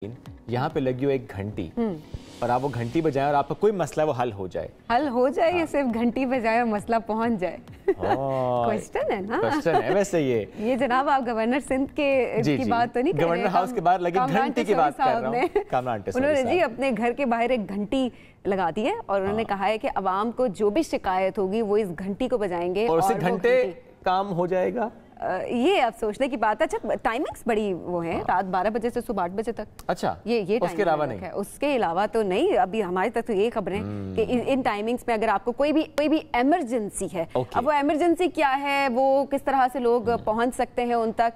यहाँ पे लगी हो एक घंटी और आप वो घंटी बजाएं और आपका कोई मसला वो हल हो जाए या सिर्फ घंटी बजाए और मसला पहुंच जाए। क्वेश्चन है ना, क्वेश्चन है वैसे ये जनाब आप गवर्नर सिंध के की बात तो नहीं कर रहे? गवर्नर हाउस के बाहर लगी घंटी की बात कर रहा हूं। उन्होंने जी अपने घर के बाहर एक घंटी लगा दी है और उन्होंने कहा है कि अवाम को जो भी शिकायत होगी वो इस घंटी को बजाएंगे और उसी घंटे काम हो जाएगा। ये आप सोचने की बात है। अच्छा, टाइमिंग्स बड़ी वो है, रात 12 बजे से सुबह 8 बजे तक। अच्छा, ये उसके अलावा नहीं है? उसके अलावा तो नहीं। अभी हमारे तक तो ये खबरें कि इन टाइमिंग्स में अगर आपको कोई भी इमरजेंसी है, अब वो इमरजेंसी क्या है, वो किस तरह से लोग पहुंच सकते हैं उन तक,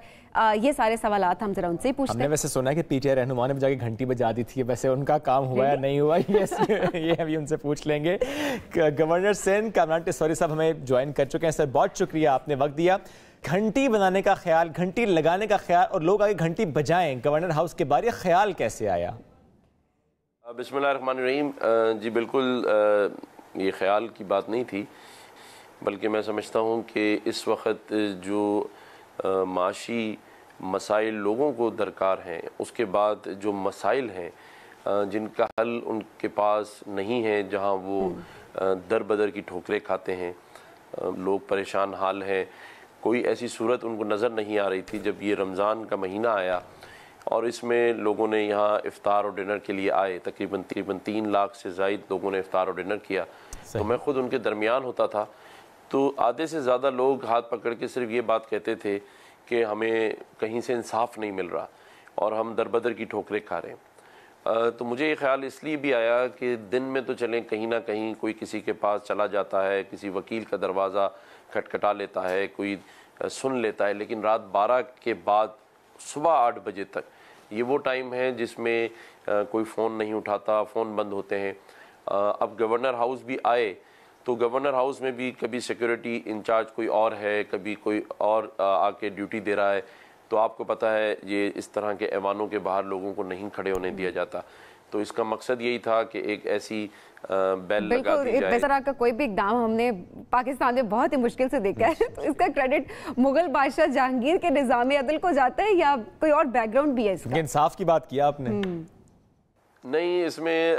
ये सारे सवालात हम जरा उनसे ही पूछते हैं। हमने वैसे सुना है कि पीटीआई रहनुमा ने जाके घंटी बजा दी थी, वैसे उनका काम हुआ या नहीं हुआ ये अभी उनसे पूछ लेंगे। गवर्नर सिंध कामरान टेसौरी साहब हमें ज्वाइन कर चुके हैं। सर बहुत शुक्रिया, आपने वक्त दिया। घंटी बनाने का ख्याल, घंटी लगाने का ख्याल और लोग आगे घंटी बजाएं गवर्नर हाउस के बाहर, ये ख्याल कैसे आया? बिस्मिल्लाहिर्रहमानिर्रहीम। जी बिल्कुल ये ख्याल की बात नहीं थी, बल्कि मैं समझता हूँ कि इस वक्त जो माशी मसाइल लोगों को दरकार हैं, उसके बाद जो मसाइल हैं जिनका हल उनके पास नहीं है, जहाँ वो दर बदर की ठोकरें खाते हैं, लोग परेशान हाल हैं, कोई ऐसी सूरत उनको नज़र नहीं आ रही थी जब ये रमज़ान का महीना आया और इसमें लोगों ने यहाँ इफ्तार और डिनर के लिए आए। तकरीबन 3 लाख से ज़ायद लोगों ने इफ्तार और डिनर किया। तो मैं ख़ुद उनके दरमियान होता था, तो आधे से ज़्यादा लोग हाथ पकड़ के सिर्फ ये बात कहते थे कि हमें कहीं से इंसाफ नहीं मिल रहा और हम दरबदर की ठोकरें खा रहे हैं। तो मुझे ये ख्याल इसलिए भी आया कि दिन में तो चलें कहीं ना कहीं कोई किसी के पास चला जाता है, किसी वकील का दरवाज़ा खटखटा लेता है, कोई सुन लेता है, लेकिन रात 12 के बाद सुबह 8 बजे तक ये वो टाइम है जिसमें कोई फ़ोन नहीं उठाता, फ़ोन बंद होते हैं। अब गवर्नर हाउस भी आए तो गवर्नर हाउस में भी कभी सिक्योरिटी इंचार्ज कोई और है, कभी कोई और आके ड्यूटी दे रहा है। तो आपको पता है ये इस तरह के ऐवानों के बाहर लोगों को नहीं खड़े होने दिया जाता। तो इसका मकसद यही था कि एक ऐसी बेल लगा दी जाए। इस तरह का कोई भी इक़दाम हमने पाकिस्तान में बहुत ही मुश्किल से देखा है। तो इसका क्रेडिट मुगल बादशाह जहांगीर के निज़ाम अदल को जाता है या कोई और बैकग्राउंड भी है इसका? इंसाफ की बात किया आपने। नहीं, इसमें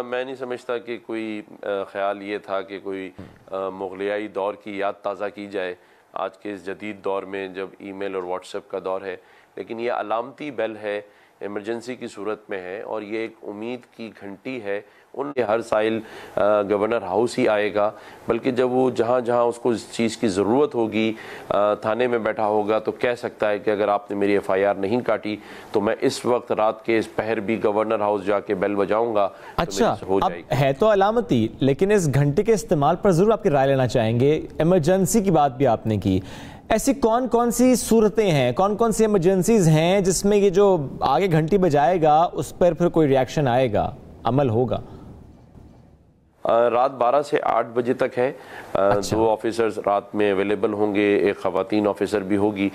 मैं नहीं समझता कि कोई ख्याल ये था कि कोई मुगलियाई दौर की याद ताज़ा की जाए आज के इस जदीद दौर में जब ईमेल और व्हाट्सएप का दौर है। लेकिन ये अलामती बेल है, इमरजेंसी की सूरत में है और ये एक उम्मीद की घंटी है। उन हर साइल गवर्नर हाउस ही आएगा, बल्कि जब वो जहाँ जहाँ उसको इस चीज़ की ज़रूरत होगी थाने में बैठा होगा तो कह सकता है कि अगर आपने मेरी FIR नहीं काटी तो मैं इस वक्त रात के इस पहर भी गवर्नर हाउस जाके बेल बजाऊंगा। अच्छा, तो अब है तो अलामती, लेकिन इस घंटे के इस्तेमाल पर ज़रूर आपकी राय लेना चाहेंगे। इमरजेंसी की बात भी आपने की, ऐसी कौन कौन सी सूरतें हैं, कौन कौन सी इमरजेंसीज हैं जिसमें ये जो आगे घंटी बजाएगा उस पर फिर कोई रिएक्शन आएगा, अमल होगा? रात 12 से 8 बजे तक है। अच्छा। 2 ऑफिसर्स रात में अवेलेबल होंगे, एक ख़वातीन ऑफिसर भी होगी।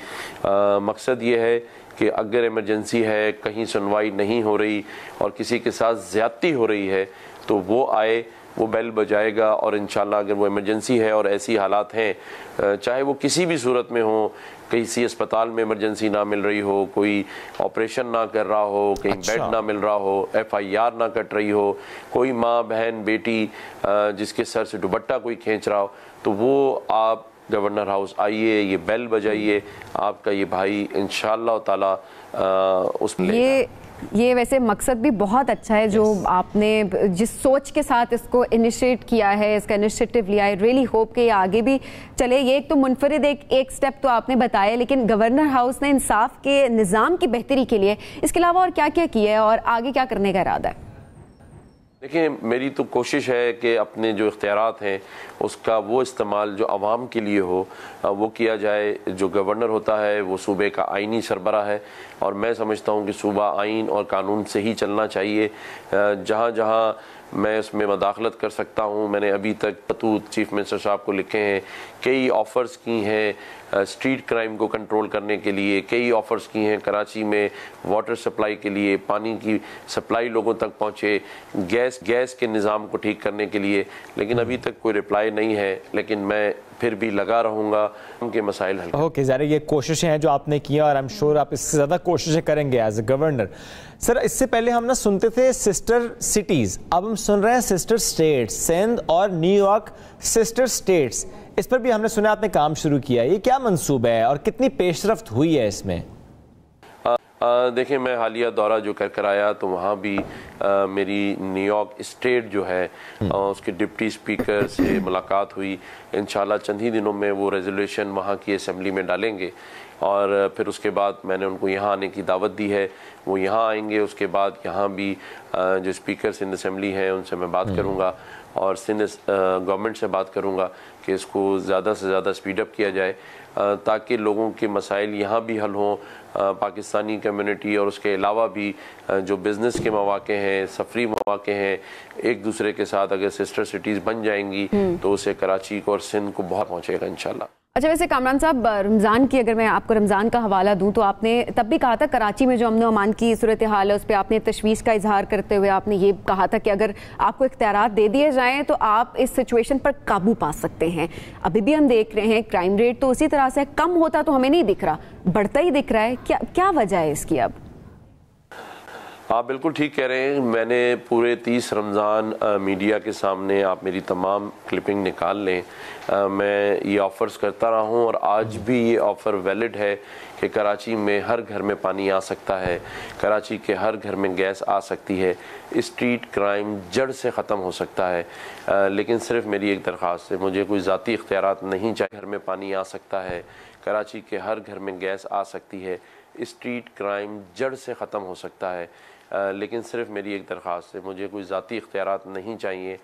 मकसद ये है कि अगर इमरजेंसी है, कहीं सुनवाई नहीं हो रही और किसी के साथ ज़्यादती हो रही है तो वो आए, वो बेल बजाएगा और इंशाल्लाह अगर वो इमरजेंसी है और ऐसी हालात हैं, चाहे वो किसी भी सूरत में हो, किसी अस्पताल में इमरजेंसी ना मिल रही हो, कोई ऑपरेशन ना कर रहा हो, कहीं बेड ना मिल रहा हो, FIR ना कट रही हो, कोई माँ बहन बेटी जिसके सर से दुपट्टा कोई खींच रहा हो, तो वो आप गवर्नर हाउस आइए, ये बेल बजाइए, आपका ये भाई इंशाअल्लाह ताला उसमें ये वैसे मकसद भी बहुत अच्छा है जो आपने जिस सोच के साथ इसको इनिशिएट किया है, इसका इनिशिएटिव लिया है। रियली होप कि ये आगे भी चले। ये एक तो मुनफरिद एक स्टेप तो आपने बताया, लेकिन गवर्नर हाउस ने इंसाफ के निज़ाम की बेहतरी के लिए इसके अलावा और क्या क्या किया है और आगे क्या करने का इरादा है? देखिए, मेरी तो कोशिश है कि अपने जो इख्तियारात हैं उसका वो इस्तेमाल जो आवाम के लिए हो वो किया जाए। जो गवर्नर होता है वो सूबे का आइनी सरबरा है और मैं समझता हूँ कि सूबा आइन और कानून से ही चलना चाहिए। जहाँ जहाँ मैं उसमें मदाखलत कर सकता हूँ, मैंने अभी तक खतूत चीफ मिनिस्टर साहब को लिखे हैं, कई ऑफ़र्स की हैं स्ट्रीट क्राइम को कंट्रोल करने के लिए, कई ऑफ़र्स की हैं कराची में वाटर सप्लाई के लिए, पानी की सप्लाई लोगों तक पहुँचे, गैस के निज़ाम को ठीक करने के लिए, लेकिन अभी तक कोई रिप्लाई नहीं है। लेकिन मैं फिर भी लगा रहूँगा उनके मसाइल हल। ओके, ज़ाहिर ये कोशिशें हैं जो आपने किया और आई एम श्योर आप इससे ज़्यादा कोशिशें करेंगे एज ए गवर्नर। सर, इससे पहले हम ना सुनते थे सिस्टर सिटीज़, अब हम सुन रहे हैं सिस्टर स्टेट्स, सिंध और न्यूयॉर्क सिस्टर स्टेट्स। इस पर भी हमने सुना आपने काम शुरू किया, ये क्या मंसूबा है और कितनी पेशरफ्त हुई है इसमें? देखिए, मैं हालिया दौरा जो कर आया तो वहाँ भी मेरी न्यूयॉर्क स्टेट जो है उसके डिप्टी स्पीकर से मुलाकात हुई। इंशाल्लाह चंद ही दिनों में वो रेजोल्यूशन वहाँ की असेंबली में डालेंगे और फिर उसके बाद मैंने उनको यहाँ आने की दावत दी है, वो यहाँ आएंगे। उसके बाद यहाँ भी जो स्पीकर सिंध असेंबली हैं उनसे मैं बात करूँगा और सिंध गवर्नमेंट से बात करूँगा कि इसको ज़्यादा से ज़्यादा स्पीडअप किया जाए ताकि लोगों के मसाइल यहाँ भी हल हों। पाकिस्तानी कम्युनिटी और उसके अलावा भी जो बिज़नेस के मौक़े हैं, सफरी मौक़े हैं, एक दूसरे के साथ अगर सिस्टर सिटीज़ बन जाएंगी तो उसे कराची को और सिंध को बहुत पहुँचेगा इंशाल्लाह। अच्छा, वैसे कामरान साहब, रमज़ान की अगर मैं आपको रमज़ान का हवाला दूं तो आपने तब भी कहा था कराची में जो अमन अमान की सूरत हाल है उस पर आपने तशवीश का इजहार करते हुए आपने ये कहा था कि अगर आपको इख्तियारात दे दिए जाएं तो आप इस सिचुएशन पर काबू पा सकते हैं। अभी भी हम देख रहे हैं क्राइम रेट तो उसी तरह से कम होता तो हमें नहीं दिख रहा, बढ़ता ही दिख रहा है। क्या वजह है इसकी? अब आप बिल्कुल ठीक कह रहे हैं। मैंने पूरे 30 रमज़ान मीडिया के सामने, आप मेरी तमाम क्लिपिंग निकाल लें, मैं ये ऑफ़र्स करता रहा हूँ और आज भी ये ऑफ़र वैलिड है कि कराची में हर घर में पानी आ सकता है, कराची के हर घर में गैस आ सकती है, स्ट्रीट क्राइम जड़ से ख़त्म हो सकता है। लेकिन सिर्फ मेरी एक दरख्वास्त है, मुझे कोई ज़ाती इख्तियारात नहीं चाहिए। घर में पानी आ सकता है, कराची के हर घर में गैस आ सकती है, स्ट्रीट क्राइम जड़ से ख़त्म हो सकता है। लेकिन सिर्फ मेरी एक दरख्वास्त है, मुझे कोई ज़ाती इख्तियारात नहीं चाहिए।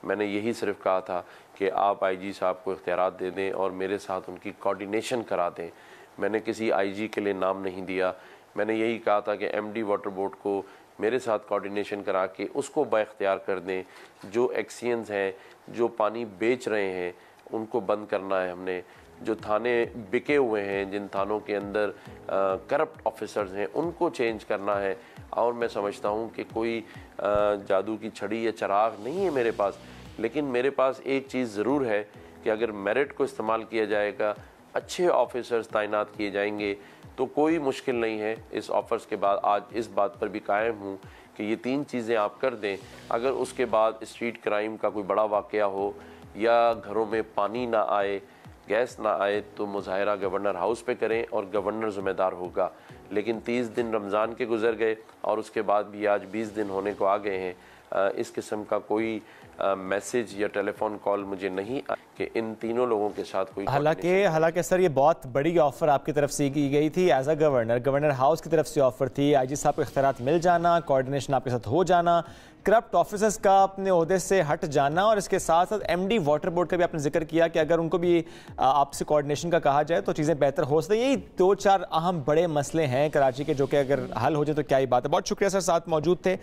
मैंने यही सिर्फ कहा था कि आप आईजी साहब को इख्तियारात दे दें और मेरे साथ उनकी कोऑर्डिनेशन करा दें। मैंने किसी आईजी के लिए नाम नहीं दिया, मैंने यही कहा था कि एमडी वाटर बोर्ड को मेरे साथ कोऑर्डिनेशन करा के उसको बाइख्तियार कर दें। जो एक्सियंस हैं, जो पानी बेच रहे हैं, उनको बंद करना है हमने। जो थाने बिके हुए हैं, जिन थानों के अंदर करप्ट ऑफिसर्स हैं, उनको चेंज करना है। और मैं समझता हूँ कि कोई जादू की छड़ी या चिराग नहीं है मेरे पास, लेकिन मेरे पास एक चीज़ ज़रूर है कि अगर मेरिट को इस्तेमाल किया जाएगा, अच्छे ऑफिसर्स तैनात किए जाएंगे तो कोई मुश्किल नहीं है। इस ऑफर्स के बाद आज इस बात पर भी कायम हूँ कि ये 3 चीज़ें आप कर दें। अगर उसके बाद स्ट्रीट क्राइम का कोई बड़ा वाक़या हो या घरों में पानी ना आए, गैस ना आए, तो मुजाहरा गवर्नर हाउस पे करें और गवर्नर ज़िम्मेदार होगा। लेकिन 30 दिन रमज़ान के गुजर गए और उसके बाद भी आज 20 दिन होने को आ गए हैं। इस किस्म का कोई मैसेज या टेलीफोन कॉल मुझे नहीं कि इन तीनों लोगों के साथ कोई। हालांकि सर ये बहुत बड़ी ऑफर आपकी तरफ से की गई थी एज अ गवर्नर हाउस की तरफ से ऑफर थी। आईजी साहब को इख्तियारात मिल जाना, कोऑर्डिनेशन आपके साथ हो जाना, करप्ट ऑफिसर्स का अपने ओहदे से हट जाना और इसके साथ साथ एमडी वाटर बोर्ड का भी आपने जिक्र किया कि अगर उनको भी आपसे कोऑर्डिनेशन का कहा जाए तो चीज़ें बेहतर हो सकती हैं। यही 2-4 अहम बड़े मसले हैं कराची के जो कि अगर हल हो जाए तो क्या ही बात है। बहुत शुक्रिया सर, साथ मौजूद थे।